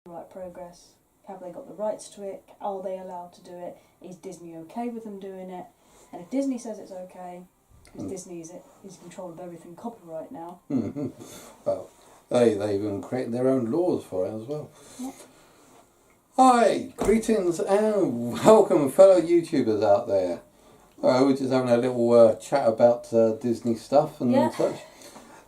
right progress? Have they got the rights to it? Are they allowed to do it? Is Disney okay with them doing it? And if Disney says it's okay, because Disney is in control of everything copyright now. Well, they even create their own laws for it as well. Yeah. Hi, greetings and welcome fellow YouTubers out there. We're just having a little chat about Disney stuff and such.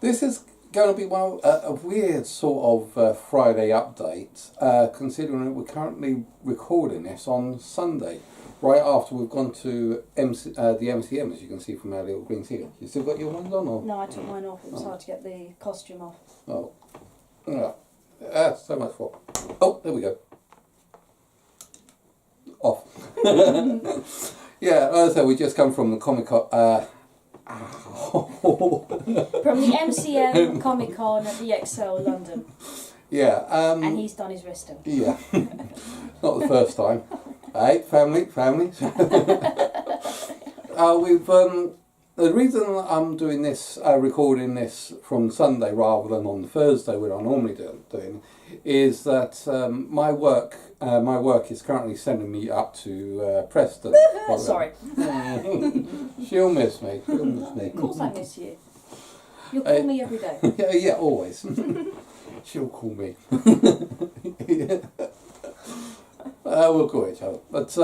This is going to be a weird sort of Friday update, considering that we're currently recording this on Sunday, right after we've gone to the MCM, as you can see from our little green ticket. You still got your ones on? Or? No, I took mine off. It was hard to get the costume off. Oh, yeah. So much for. Oh, there we go. Off. Yeah, as I said, we just come from the Comic Con. From the MCM Comic Con at the ExCeL London. Yeah. And he's done his wristing. Yeah. Not the first time. Hey, family. We've the reason I'm doing this, recording this from Sunday rather than on Thursday, when I normally doing, is that my work is currently sending me up to Preston. Sorry. She'll miss me. Of course I miss you. You'll call me every day. Yeah, always. She'll call me. We'll call each other. But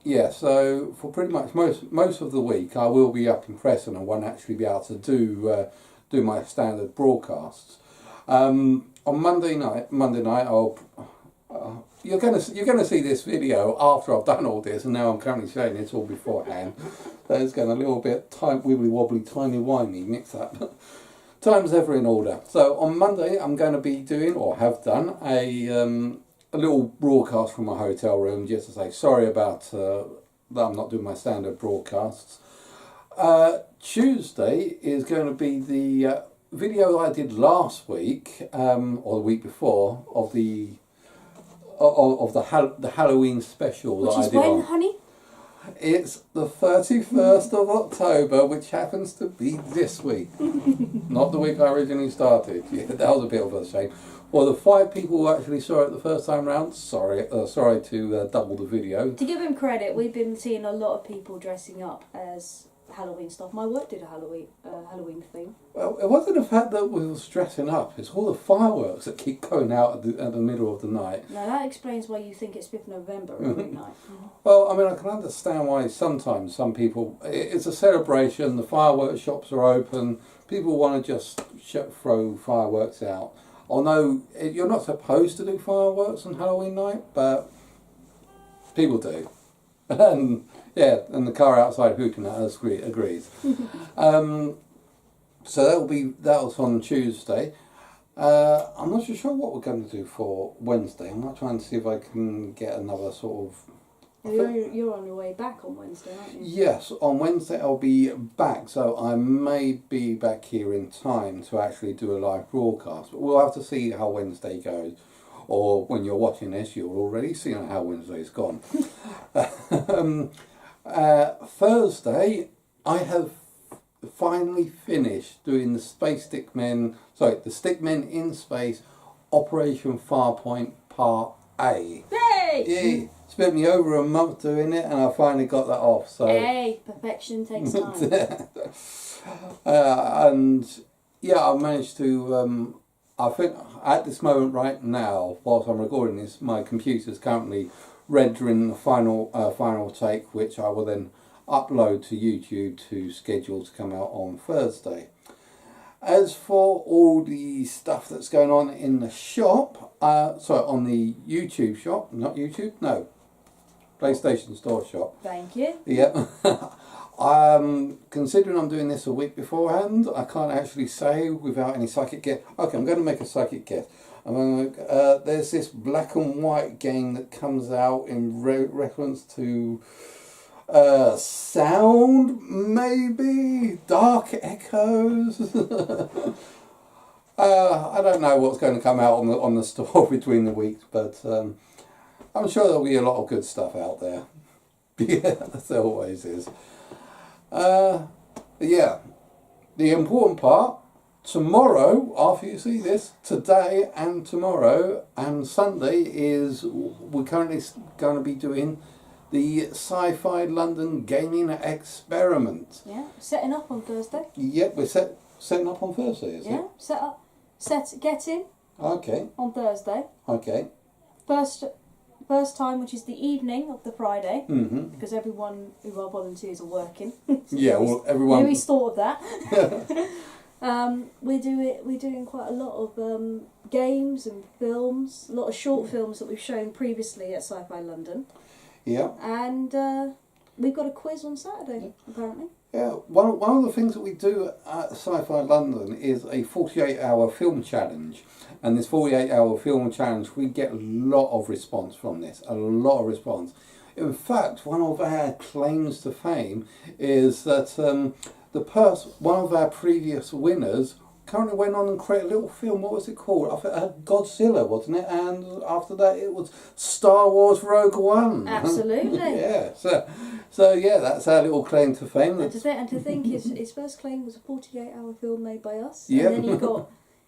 yeah, so for pretty much most of the week, I will be up in Preston and won't actually be able to do my standard broadcasts. On Monday night, I'll. You're gonna see this video after I've done all this, and now I'm currently showing this all beforehand. So it's going a little bit wibbly wobbly, timey wimey mix up. Time's ever in order. So on Monday, I'm going to be doing, or have done, a little broadcast from my hotel room, just to say sorry about that I'm not doing my standard broadcasts. Tuesday is going to be the video I did last week, or the week before, of the Halloween special. Which that is I did when, on. honey? It's the 31st of October, which happens to be this week. Not the week I originally started. Yeah, that was a bit of a shame. Well, the 5 people who actually saw it the first time round, sorry to double the video. To give him credit, we've been seeing a lot of people dressing up as Halloween stuff. My work did a Halloween thing. Well, it wasn't the fact that we were dressing up. It's all the fireworks that keep going out at the middle of the night. Now that explains why you think it's 5th November every night. Well, I mean, I can understand why sometimes some people... It's a celebration, the fireworks shops are open, people want to just throw fireworks out. Although you're not supposed to do fireworks on Halloween night, but people do. And yeah, and the car outside hooting at us agrees. So that was on Tuesday. I'm not so sure what we're going to do for Wednesday. I'm not trying to see if I can get another sort of... You're on your way back on Wednesday, aren't you? Yes, on Wednesday I'll be back, so I may be back here in time to actually do a live broadcast. But we'll have to see how Wednesday goes. Or when you're watching this, you'll already see how Wednesday's gone. Thursday, I have finally finished doing the the Stickmen in Space Operation Farpoint Part A. Yay! Yeah, spent me over a month doing it, and I finally got that off. So hey, perfection takes time. And yeah, I managed to. I think at this moment right now, whilst I'm recording this, my computer's currently rendering the final take, which I will then upload to YouTube to schedule to come out on Thursday. As for all the stuff that's going on in the shop, on the YouTube shop, not YouTube, no, PlayStation Store shop. Thank you. Yeah. Considering I'm doing this a week beforehand, I can't actually say without any psychic guess. Okay, I'm going to make a psychic guess. There's this black and white game that comes out in reference to sound, maybe Dark Echoes. I don't know what's going to come out on the store between the weeks, but I'm sure there'll be a lot of good stuff out there. Yeah, there always is. Yeah, the important part tomorrow, after you see this, today and tomorrow and Sunday we're currently going to be doing the Sci-Fi London Gaming Experiment. Yeah, setting up on Thursday. Yep, we're setting up on Thursday, is it? Yeah, get in Okay, on Thursday. okay. First time, which is the evening of the Friday, Mm-hmm. because everyone who are volunteers are working. Yeah, well, everyone... Louis thought of that. We're doing quite a lot of games and films, a lot of short films that we've shown previously at Sci-Fi London, Yeah. and we've got a quiz on Saturday, apparently. Yeah, one of the things that we do at Sci-Fi London is a 48-hour film challenge. And this 48-hour film challenge, we get a lot of response from this, a lot of response. In fact, one of our claims to fame is that one of our previous winners currently went on and created a little film. What was it called? I think Godzilla, wasn't it? And after that, it was Star Wars Rogue One. Absolutely. Yeah. So yeah, that's our little claim to fame. And to think his first claim was a 48-hour film made by us. Yeah. And then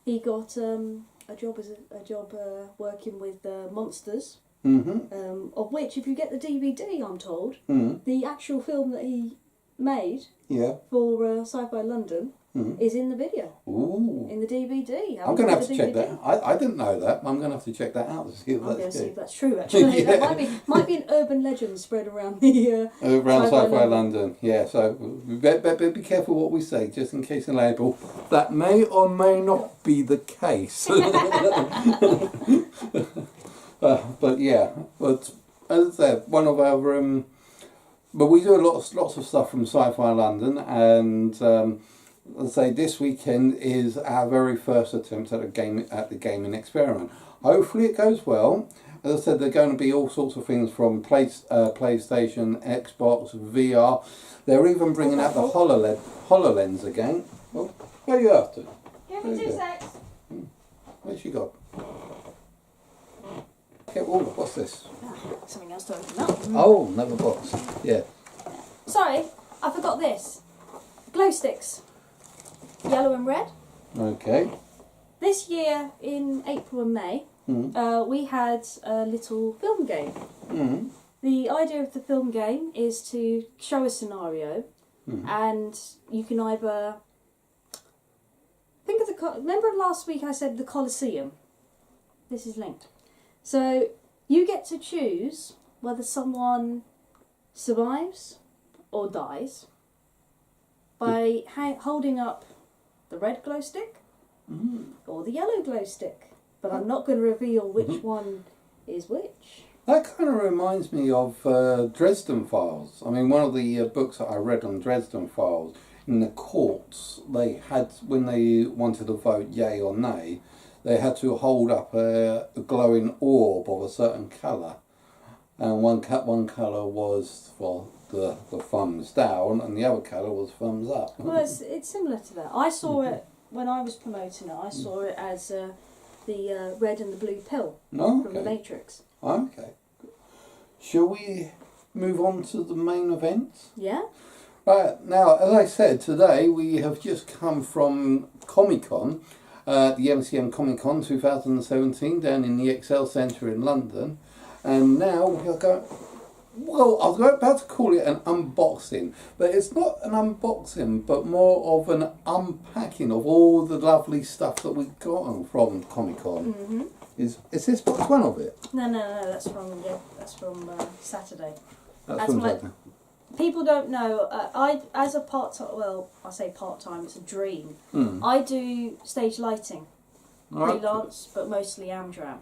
he got a job working with Monsters. Mm-hmm. Of which, if you get the DVD, I'm told, Mm-hmm. the actual film that he made Yeah. for Sci-Fi London Mm-hmm. is in the video, Ooh. in the DVD. I'm going to have to check that. I didn't know that. I'm going to have to check that out to see if I'm going to that's see good. if that's true, actually. Yeah. That might be an urban legend spread around the... Around Sci-Fi Sci-Fi London, yeah. So we better be careful what we say, just in case the label. That may or may not be the case. But yeah, but as I said, one of our but we do lots of stuff from Sci-Fi London, and let's say this weekend is our very first attempt at the gaming experiment. Hopefully it goes well. As I said, there are going to be all sorts of things from PlayStation, Xbox, VR. They're even bringing out the HoloLens again. Well, where are you after? Give me 2 secs. Where's she got? Okay, oh, what's this? Something else to open up. Oh, another box. Yeah. Sorry, I forgot this. Glow sticks. Yellow and red. Okay. This year, in April and May, we had a little film game. Mm. The idea of the film game is to show a scenario, and you can either think of remember last week I said the Colosseum? This is linked. So you get to choose whether someone survives or dies by holding up the red glow stick or the yellow glow stick. But I'm not going to reveal which one is which. That kind of reminds me of Dresden Files. I mean, one of the books that I read on Dresden Files, in the courts, they had, when they wanted to vote yay or nay, they had to hold up a glowing orb of a certain colour. And one colour was for the thumbs down, and the other colour was thumbs up. Well, it's similar to that. I saw it, when I was promoting it, I saw it as the red and the blue pill from the Matrix. Okay. Shall we move on to the main event? Yeah? Right, now, as I said, today we have just come from Comic-Con, the MCM Comic-Con 2017 down in the Excel Centre in London, and now we are going... Well, I was about to call it an unboxing, but it's not an unboxing, but more of an unpacking of all the lovely stuff that we've gotten from Comic-Con. Mm-hmm. Is this box one of it? No, that's from Saturday. That's from Saturday. People don't know, I as a part-time, well, I say part-time, it's a dream. I do stage lighting, freelance, but mostly Amdram.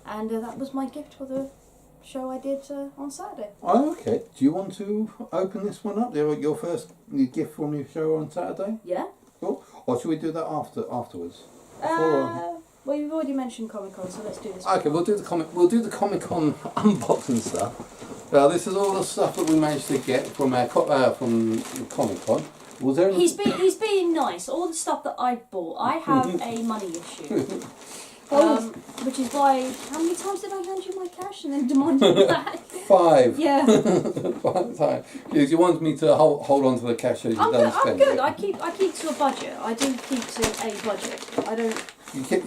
And that was my gift for the show I did on Saturday. Oh, okay. Do you want to open this one up? Your first gift from your show on Saturday? Yeah. Cool. Or should we do that afterwards? Well, you've already mentioned Comic-Con, so let's do this. Okay, we'll do the Comic-Con unboxing stuff. This is all the stuff that we managed to get from our from Comic-Con. Was there? He's being nice. All the stuff that I've bought, I have a money issue. Which is why, how many times did I hand you my cash and then demand it back? 5. Yeah. 5 times. Because you want me to hold on to the cash as you don't I'm spend good. it. I keep to a budget. I do keep to a budget. I don't. You keep,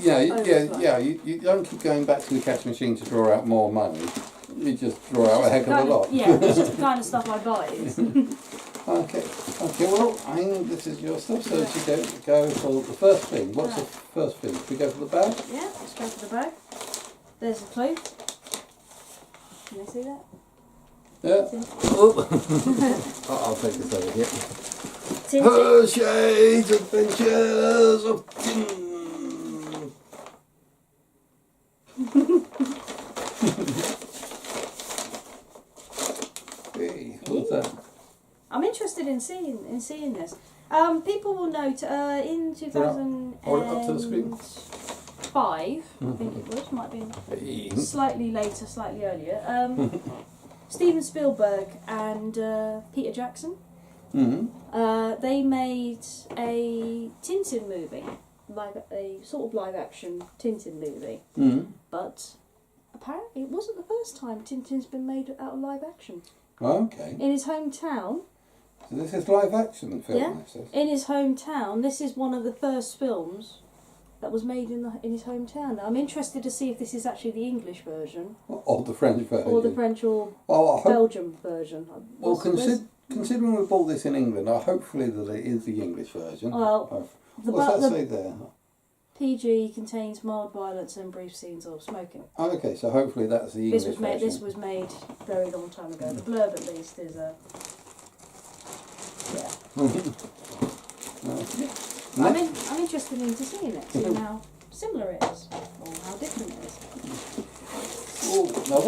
you don't keep going back to the cash machine to draw out more money. You just draw out a heck of a lot. Yeah, it's just the kind of stuff I buy. Okay, well, I think this is your stuff, so if you go for the first thing. What's the first thing? Should we go for the bag? Yeah, let's go for the bag. There's the clue. Can they see that? Yeah. Oh. I'll take this over here. Tintin. Hershey's Adventures of Tin. Hey, what's that? I'm interested in seeing this. People will note in 2005, Hold it up to the screen. I think it was, might have been slightly later, slightly earlier. Steven Spielberg and Peter Jackson. They made a Tintin movie, a sort of live action Tintin movie. But apparently it wasn't the first time Tintin's been made out of live action. Okay. In his hometown. So this is live action film. Yeah. This is. In his hometown, this is one of the first films that was made in his hometown. I'm interested to see if this is actually the English version, Or the French version. or the French or Belgium version. Well, considering we bought this in England, hopefully that it is the English version. Well, what's that say there? PG contains mild violence and brief scenes of smoking. Oh, okay, so hopefully that's the English version. This was made very long time ago. The blurb, at least, is a. Yeah. I'm interested in seeing it, seeing how similar it is, or how different it is. Oh, now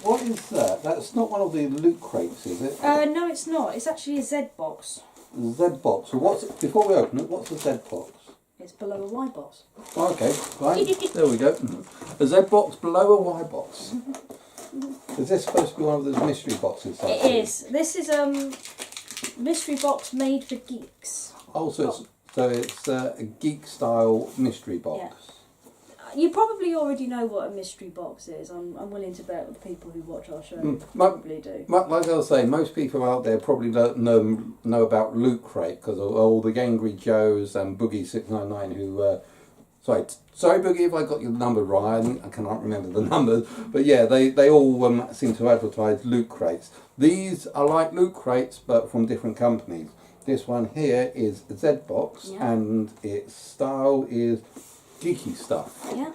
what is that? That's not one of the loot crates, is it? No, it's not. It's actually a Z box. Z-box. So before we open it, what's a Z-box? It's below a Y box. Okay, right. There we go. A Z-box below a Y-box. Is this supposed to be one of those mystery boxes? It is. This is mystery box made for geeks. Oh, so it's a geek-style mystery box. Yeah. You probably already know what a mystery box is. I'm willing to bet the people who watch our show probably do. Like I was saying, most people out there probably don't know about Loot Crate because of all the Angry Joes and Boogie699 who... Sorry, Boogie, if I got your number right. I cannot remember the numbers. But yeah, they all seem to advertise Loot Crates. These are like Loot Crates, but from different companies. This one here is Z-Box, and its style is geeky stuff. Yeah.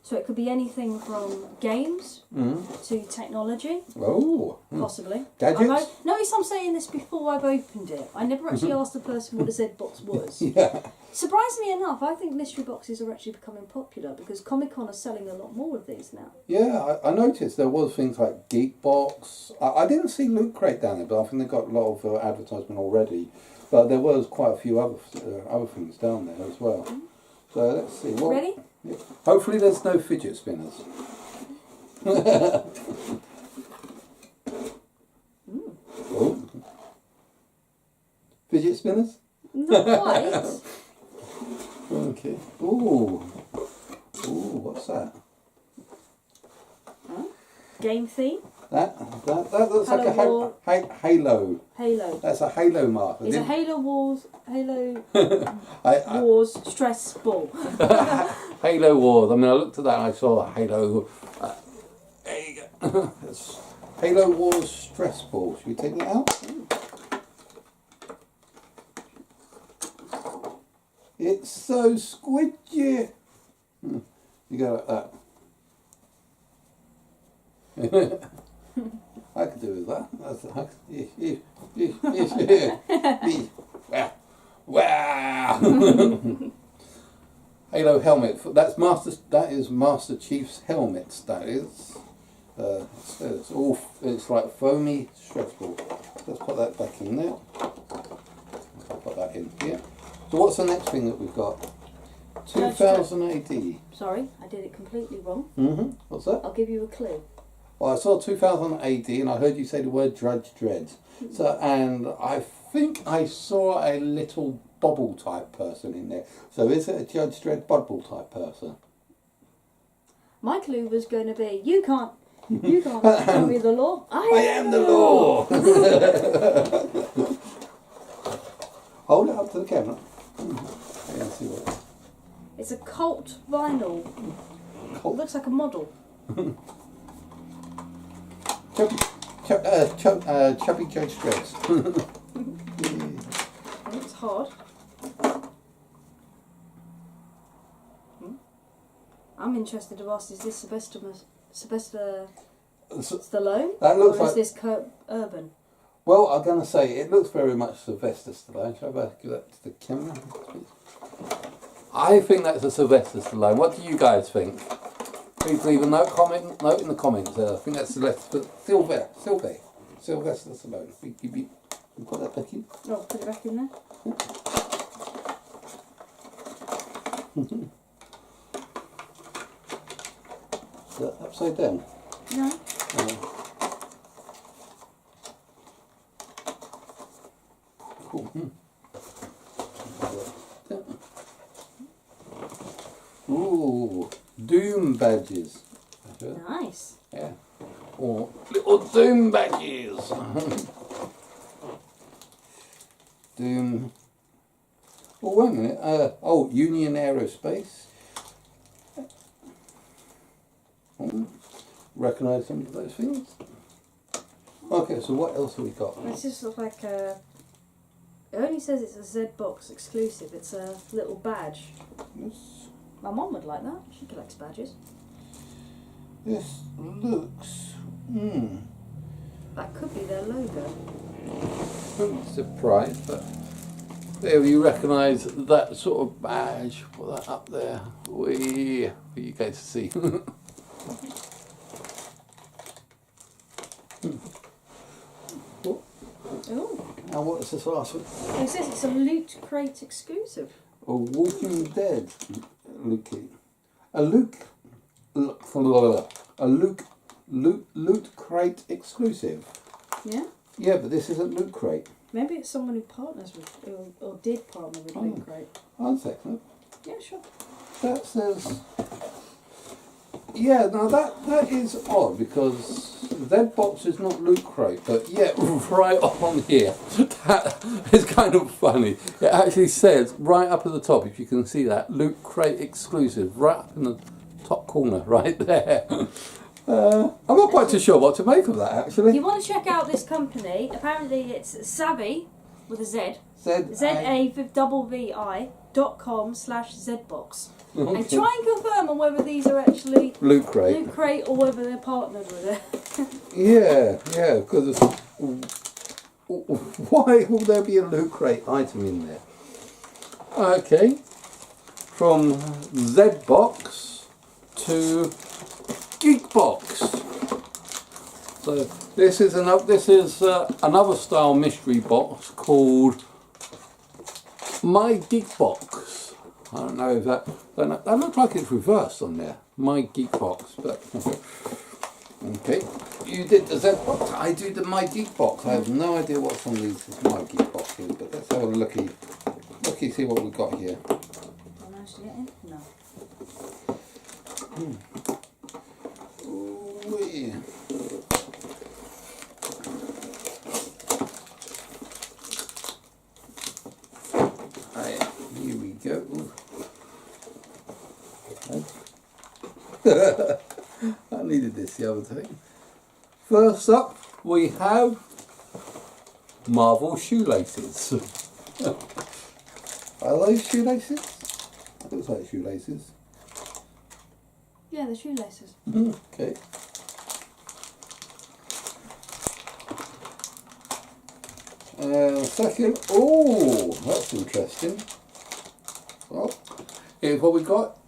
So it could be anything from games to technology. Oh. Possibly. Gadgets? Notice I'm saying this before I've opened it. I never actually asked the person what a Z-Box was. Yeah. Surprisingly enough, I think mystery boxes are actually becoming popular because Comic-Con are selling a lot more of these now. Yeah, I noticed there was things like Geekbox. I didn't see Loot Crate down there, but I think they've got a lot of advertisement already. But there was quite a few other things down there as well. So let's see. Ready? Yeah. Hopefully there's no fidget spinners. Oh. Fidget spinners? Not quite. Okay. Ooh, what's that? Game theme. That looks like a Halo. Halo. That's a Halo mark. It's a Halo Wars stress ball. Halo Wars. I mean, I looked at that and I saw Halo. There you go. It's Halo Wars stress ball. Should we take it out? It's so squidgy. You go like that. I could do with that. Wow! Halo helmet. That is Master Chief's helmet. That is. It's like foamy stress ball. Let's put that back in there. I'll put that in here. So what's the next thing that we've got? 2000 AD. Sorry, I did it completely wrong. What's that? I'll give you a clue. Well, I saw 2000 AD and I heard you say the word Judge Dredd. And I think I saw a little bubble type person in there. So is it a Judge Dredd bubble type person? My clue was going to be, you can't tell me the law. I am the law. Hold it up to the camera. Yeah, see what. It's a Colt vinyl. Colt. It looks like a model. Chubby Judge Dress. It's hard. I'm interested to ask, is this Sylvester Stallone? That looks or is like, this Kurt Urban? well, I'm going to say it looks very much Sylvester Stallone. Shall I give that to the camera? I think that's a Sylvester Stallone. What do you guys think? Please leave a note in the comments. I think that's Sylvester Stallone. You put that back in. Oh, put it back in there. Is that upside down? No. Cool. Ooh, Doom badges. Nice. Yeah. Or little Doom badges. Doom. Oh, wait a minute. Union Aerospace. Recognise some of those things. Okay, so what else have we got? It just looks like a... It only says it's a Z-Box exclusive. It's a little badge. Yes. My mum would like that. She collects badges. This looks... That could be their logo. I'm surprised, but there you recognise that sort of badge. Put that up there. For you guys to see. Oh. And what's this last one? It says it's a Loot Crate exclusive. A Walking Dead Loot Crate exclusive. Yeah? Yeah, but this isn't Loot Crate. Maybe it's someone who partners with, or did partner with Loot Crate. One second. Yeah, sure. That says... Yeah, now that is odd because Z-Box is not Loot Crate, but yeah, right on here. That is kind of funny. It actually says right up at the top, if you can see that, Loot Crate exclusive, right up in the top corner, right there. I'm not quite too sure what to make of that, If actually. you want to check out this company, apparently it's Savvy, with a Z, ZAVVI.com/ZBox. Okay. And try and confirm on whether these are actually Loot Crate. Loot Crate or whether they're partnered with it. Yeah, because why will there be a Loot Crate item in there? Okay, from Z-Box to Geekbox. So this is another style mystery box called My Geekbox. I don't know if that looks like it's reversed on there. My Geekbox, but okay. You did the Z-Box, I do the My Geekbox. I have no idea what's on these My Geekboxes, but let's have a looky, see what we've got here. Did I manage to get in? No. Ooh, yeah. Here we go. I needed this the other day. First up, we have Marvel shoelaces. Are those shoelaces? That looks like shoelaces. Yeah, the shoelaces. Okay. Second, oh, that's interesting. Well, what we got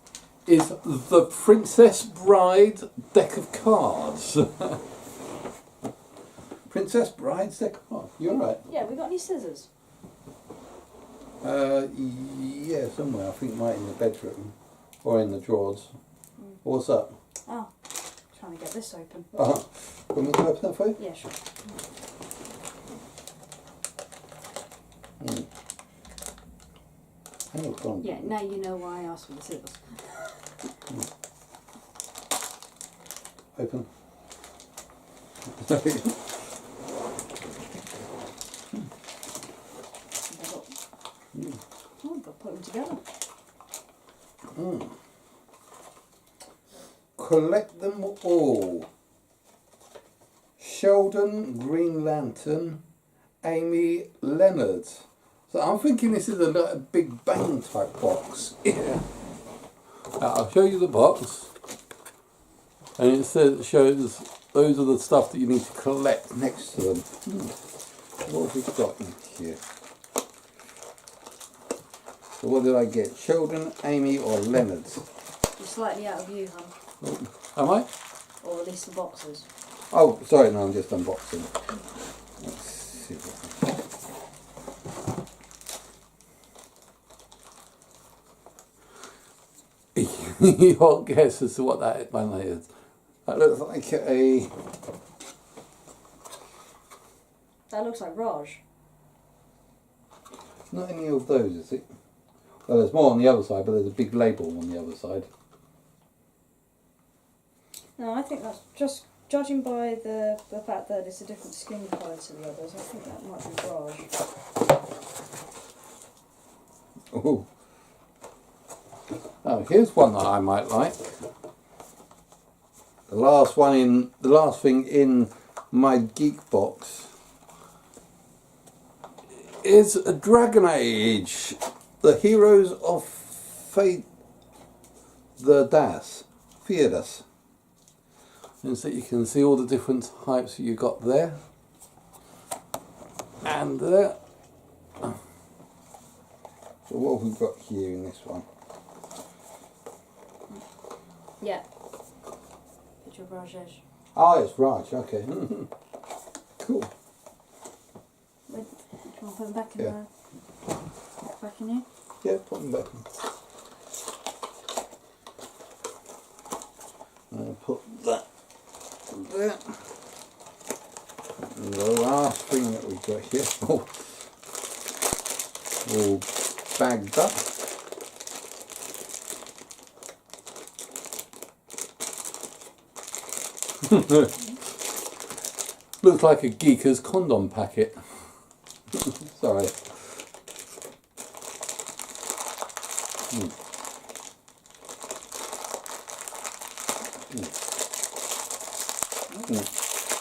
is the Princess Bride deck of cards. Princess Bride's deck of cards. You're right. Yeah, we got any scissors? Yeah, somewhere. I think right in the bedroom or in the drawers. What's up? Oh, trying to get this open. Can we open that for you? Yeah, sure. Hang on. Yeah, now you know why I asked for the scissors. open. Oh, I've got to put them together. Collect them all. Sheldon, Green Lantern, Amy, Leonard. So I'm thinking this is a Big Bang type box. Yeah. I'll show you the box. And it shows those are the stuff that you need to collect next to them. What have we got in here? So what did I get? Sheldon, Amy or Leonard? You're slightly out of view, hon. Am I? Or at least the boxes. Oh, sorry, no, I'm just unboxing. Let's see what your guess as to what that one is. That looks like a... That looks like Raj. Not any of those, is it? Well, there's more on the other side, but there's a big label on the other side. No, I think that's just judging by the fact that it's a different skin colour to the others. I think that might be Raj. Oh. Oh, here's one that I might like. The last thing in my geek box is a Dragon Age, the Heroes of Fate, the Das, Theodas. And so you can see all the different types you got there and there. So what have we got here in this one? Yeah. Picture of Rajesh. Oh, it's Raj, okay. Cool. Wait, do you want to put them back in Yeah. back in here? Yeah, put them back in. I'll put that there. And the last thing that we've got here, all bagged up. Looks like a Geeker's condom packet. Sorry.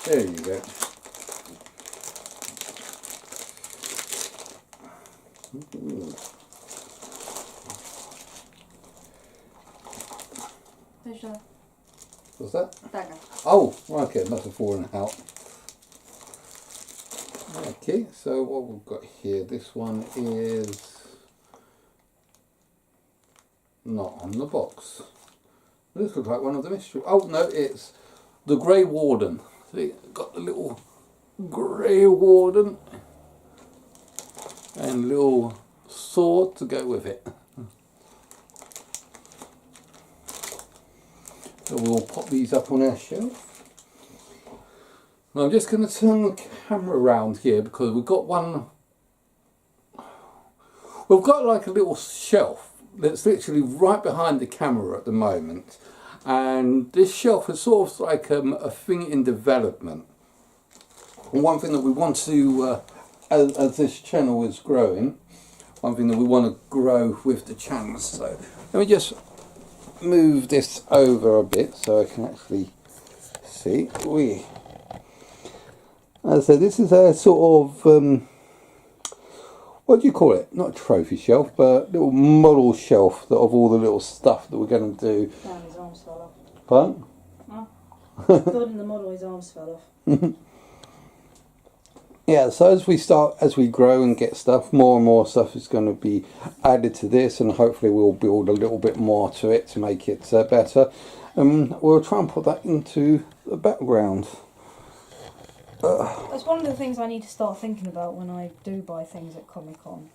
There you go. Where's your What's that? dagger? Oh, okay, must have fallen out. Okay, so what we've got here, this one is not on the box. This looks like one of the mystery. Oh no, it's the Grey Warden. See, got the little Grey Warden and little sword to go with it. So we'll pop these up on our shelf. Now I'm just going to turn the camera around here because we've got one. We've got like a little shelf that's literally right behind the camera at the moment, and this shelf is sort of like a thing in development. And one thing that we want to, as this channel is growing, one thing that we want to grow with the channel. So let me just move this over a bit so I can actually see. As I said, this is a sort of what do you call it? Not a trophy shelf, but a little model shelf of all the little stuff that we're going to do. Damn, his arms fell off. Pardon? Oh. Building the model, his arms fell off. Yeah, so as we grow and get stuff, more and more stuff is going to be added to this, and hopefully we'll build a little bit more to it to make it better. We'll try and put that into the background. That's one of the things I need to start thinking about when I do buy things at Comic-Con.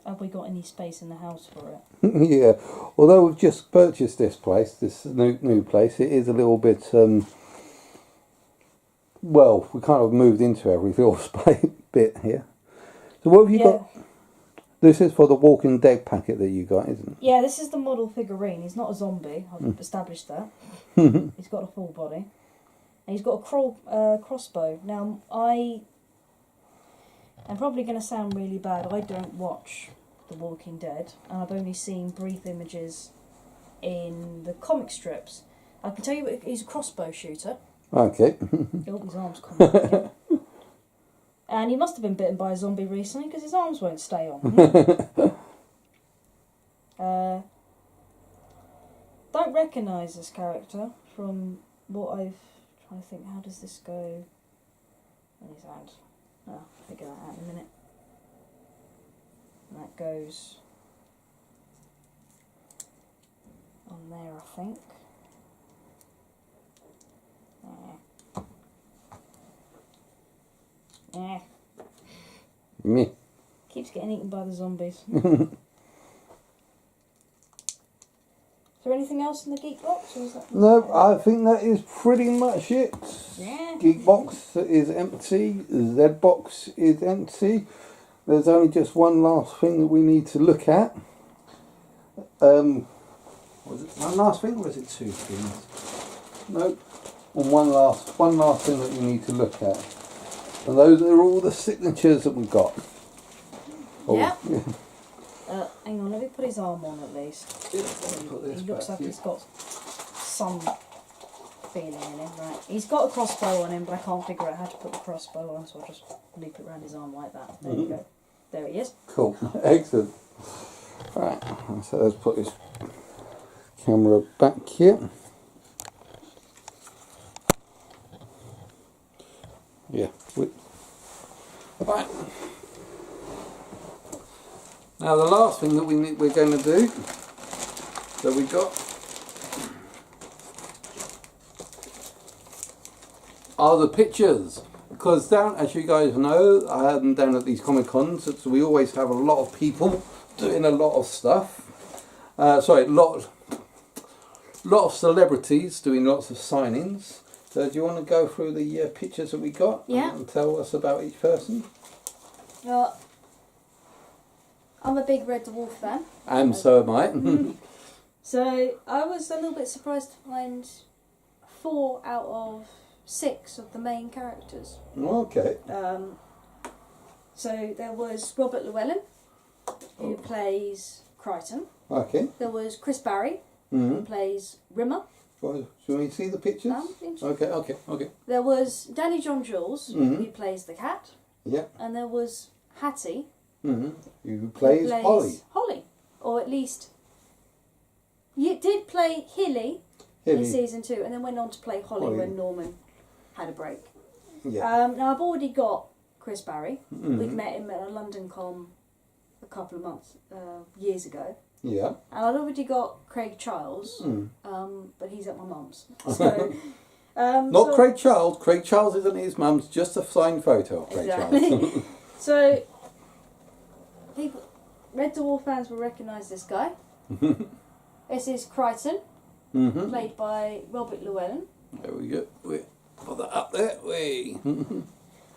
Have we got any space in the house for it? Yeah, although we've just purchased this place, this new place, it is a little bit, well, we kind of moved into every little bit here. So what have you got? This is for the Walking Dead packet that you got, isn't it? Yeah, this is the model figurine. He's not a zombie, I've established that. He's got a full body. and he's got a crossbow. Now, I'm probably going to sound really bad. I don't watch The Walking Dead, and I've only seen brief images in the comic strips. I can tell you he's a crossbow shooter. Okay. Oh, his arm's coming up again. And he must have been bitten by a zombie recently because his arms won't stay on. Don't recognise this character from what I've... trying to think, how does this go on his hand? I'll figure that out in a minute. And that goes on there, I think. Yeah. Me. Keeps getting eaten by the zombies. Is there anything else in the geek box? Or is that No, I think that is pretty much it. Yeah. Geek box is empty. Z box is empty. There's only just one last thing that we need to look at. Was it one last thing, or was it two things? Nope. And one last thing that we need to look at. And those are all the signatures that we've got. Yeah. Oh, Hang on, let me put his arm on at least. yeah, put this He looks back like here. he's got some feeling in him, right? He's got a crossbow on him, but I can't figure out how to put the crossbow on, so I'll just loop it around his arm like that. There you go. There he is. Cool. Excellent. Right, so let's put this camera back here. Yeah. Right. Now the last thing that we're going to do, that we got, are the pictures. Because down, as you guys know, down at these Comic Cons, so we always have a lot of people doing a lot of stuff. Lot of celebrities doing lots of signings. So do you want to go through the pictures that we got? Yeah. And tell us about each person? Well, I'm a big Red Dwarf fan. And so am I. So I was a little bit surprised to find 4 out of 6 of the main characters. Okay. So there was Robert Llewellyn, who plays Crichton. Okay. There was Chris Barry, who plays Rimmer. Well, shall we see the pictures? Okay. There was Danny John Jules, who plays the cat. Yeah. And there was Hattie, Who who plays Holly. Holly. Or at least, you did play Hilly in season 2, and then went on to play Holly when Norman had a break. Yeah. Now I've already got Chris Barry. We'd met him at a London Con a couple of months, years ago. Yeah. And I'd already got Craig Charles, but he's at my mum's. So, Not Craig Charles. Craig Charles isn't his mum's, just a signed photo of Craig Charles. Exactly. So, Red Dwarf fans will recognise this guy. This is Crichton, played by Robert Llewellyn. There we go. We put that up there.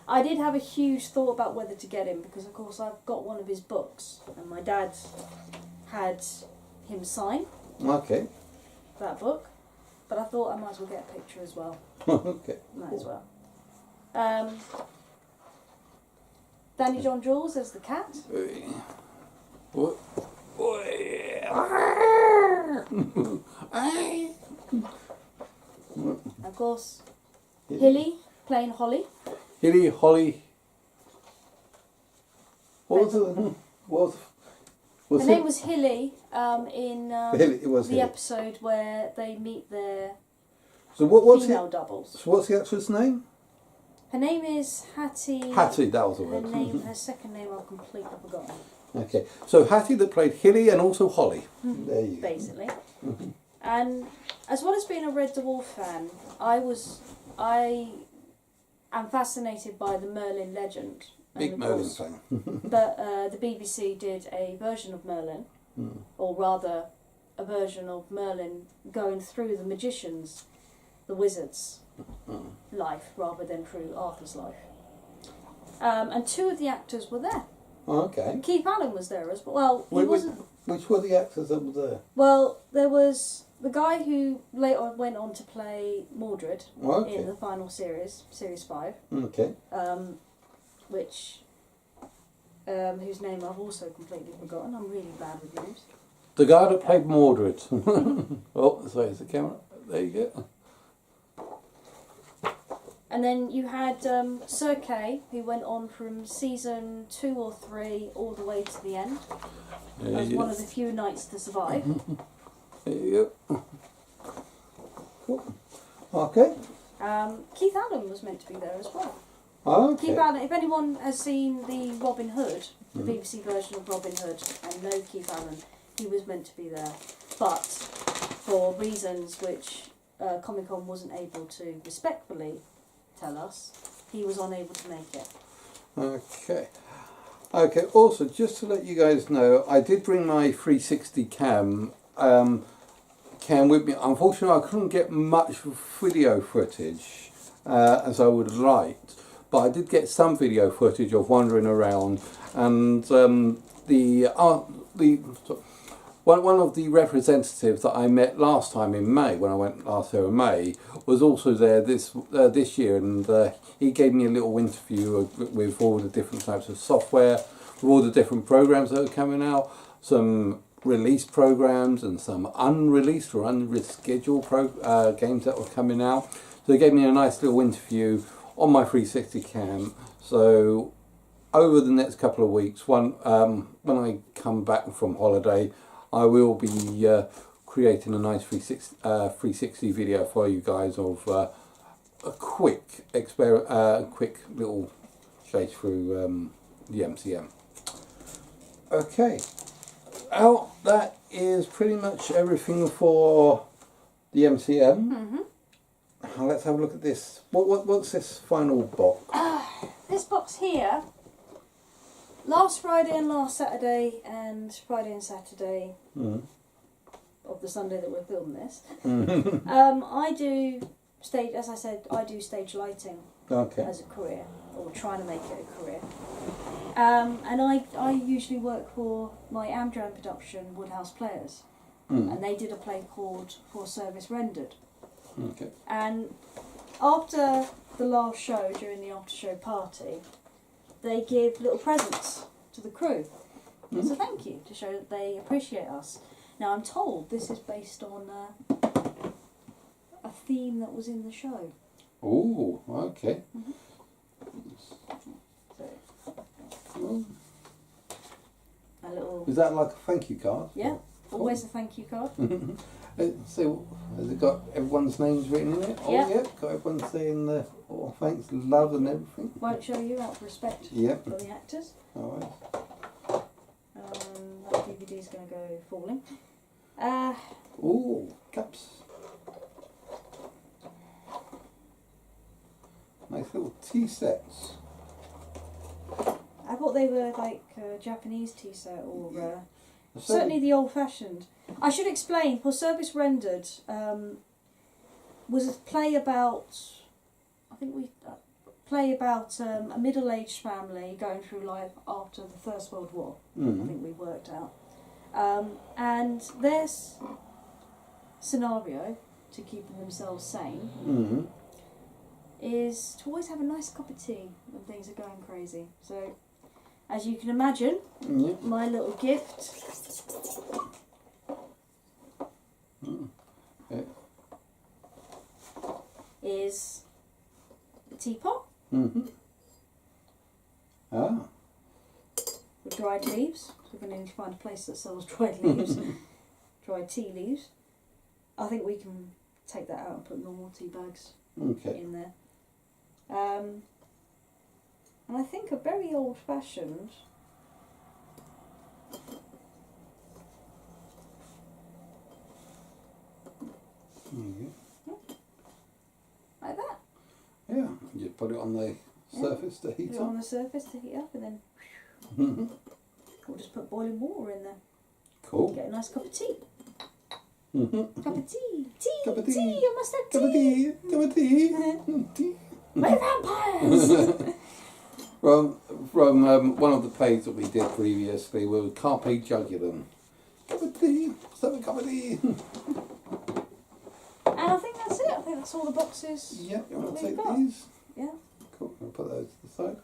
I did have a huge thought about whether to get him because, of course, I've got one of his books, and my dad had him sign Okay. that book. But I thought I might as well get a picture as well. Okay. Might as well. Danny John Jules as the cat. What? Of course, Hilly playing Holly. Hilly, Holly. What was it? Her name was Hilly in the Hilly. episode where they meet their So what's female doubles. So what's the actress name? Her name is Hattie. Hattie, that was the word. Her second name I've completely forgotten. Okay, so Hattie that played Hilly and also Holly. There you go. Basically. And as well as being a Red Dwarf fan, I am fascinated by the Merlin legend. Big Merlin fan. But the BBC did a version of Merlin, or rather a version of Merlin going through the magician's, the wizard's life rather than through Arthur's life. And 2 of the actors were there. Okay. Keith Allen was there as well. Well, he wasn't. Which were the actors that were there? Well, there was the guy who later went on to play Mordred Okay. in the final series, Series 5, Okay. which whose name I've also completely forgotten. I'm really bad with names. The guy that played Mordred. Oh, sorry, it's the camera. There you go. And then you had Sir Kay, who went on from season 2 or 3 all the way to the end. There As you one go. of the few knights to survive. There you go. Cool. Okay. Keith Allen was meant to be there as well. Okay. Keith Allen, if anyone has seen the Robin Hood, the BBC version of Robin Hood, and know Keith Allen, he was meant to be there. But for reasons which Comic Con wasn't able to respectfully tell us, he was unable to make it. Okay. Okay, also, just to let you guys know, I did bring my 360 cam with me. Unfortunately, I couldn't get much video footage as I would have liked, but I did get some video footage of wandering around, and one of the representatives that I met last time in May, when I went last year in May, was also there this year, and he gave me a little interview with all the different types of software, with all the different programs that are coming out, some released programs and some unreleased or unscheduled games that were coming out. So he gave me a nice little interview on my 360 cam. So over the next couple of weeks, when I come back from holiday, I will be creating a nice 360 video for you guys of a quick little chase through the MCM. Okay, well, that is pretty much everything for the MCM. Mm-hmm. Let's have a look at this. What's this final box? This box here, last Friday and last Saturday and Friday and Saturday of the Sunday that we're filming this, I do stage, as I said, I do stage lighting as a career, or trying to make it a career. And I usually work for my Amdram production, Woodhouse Players, and they did a play called For Service Rendered. Okay. And after the last show, during the after show party, they give little presents to the crew as a thank you, to show that they appreciate us. Now I'm told this is based on a theme that was in the show. Oh, okay. So, a little, Is that like a thank you card? yeah, always a thank you card. So, has it got everyone's names written in it? Oh, Yeah. yeah. Got everyone saying thanks, love, and everything. Won't show you out of respect Yep. for the actors. All right. That DVD's going to go falling. Ooh, cups. Nice little tea sets. I thought they were like Japanese tea set, or certainly the old-fashioned. I should explain. For Service Rendered was a play about, I think we play about a middle-aged family going through life after the First World War. I think we worked out, and their scenario to keeping themselves sane is to always have a nice cup of tea when things are going crazy. So, as you can imagine, my little gift is a teapot with dried leaves. So we're going to need to find a place that sells dried leaves, dried tea leaves. I think we can take that out and put normal tea bags in there. And I think a very old-fashioned like that. Yeah, you put it on the surface to heat Put it up. on the surface to heat up, and then we'll just put boiling water in there. Cool. Get a nice cup of tea. Cup of tea. Cup of tea. Tea. I must have Cup of tea. tea. Cup of tea. Tea. We're vampires. From one of the plays that we did previously, we were Carpe Jugulum. Cup of tea. Let's have a cup of tea. And I think that's it. I think that's all the boxes. Yep, you want to we've take got. these? Yeah. Cool, I'll put those to the side.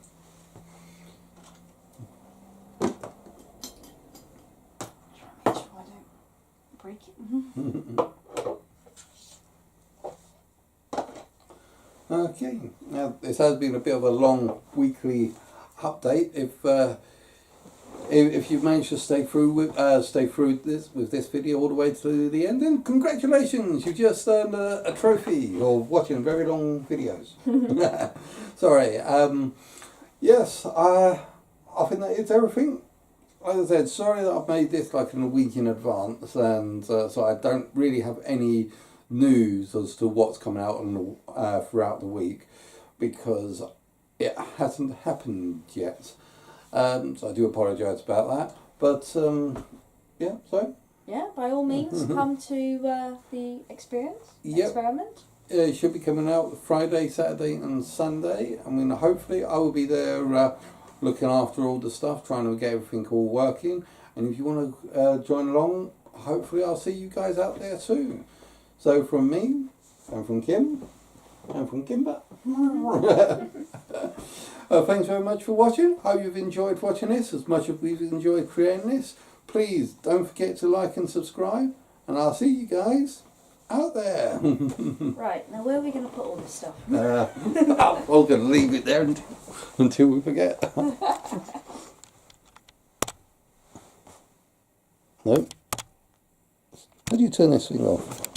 Try and make sure I don't break it. Okay, now this has been a bit of a long weekly update. If you've managed to stay through with this video all the way to the end, then congratulations! You've just earned a trophy of watching very long videos. Sorry. Yes, I think that is everything. Like I said, sorry that I've made this like in a week in advance, and so I don't really have any news as to what's coming out throughout the week, because it hasn't happened yet. So I do apologise about that. But yeah, so Yeah, by all means, come to the experiment. It should be coming out Friday, Saturday and Sunday. I mean, hopefully I will be there looking after all the stuff, trying to get everything all working. And if you want to join along, hopefully I'll see you guys out there soon. So from me, and from Kim, and from Kimber, thanks very much for watching. Hope you've enjoyed watching this as much as we've enjoyed creating this. Please don't forget to like and subscribe, and I'll see you guys out there. Right, now where are we going to put all this stuff? I'm going to leave it there until we forget. No. How do you turn this thing off?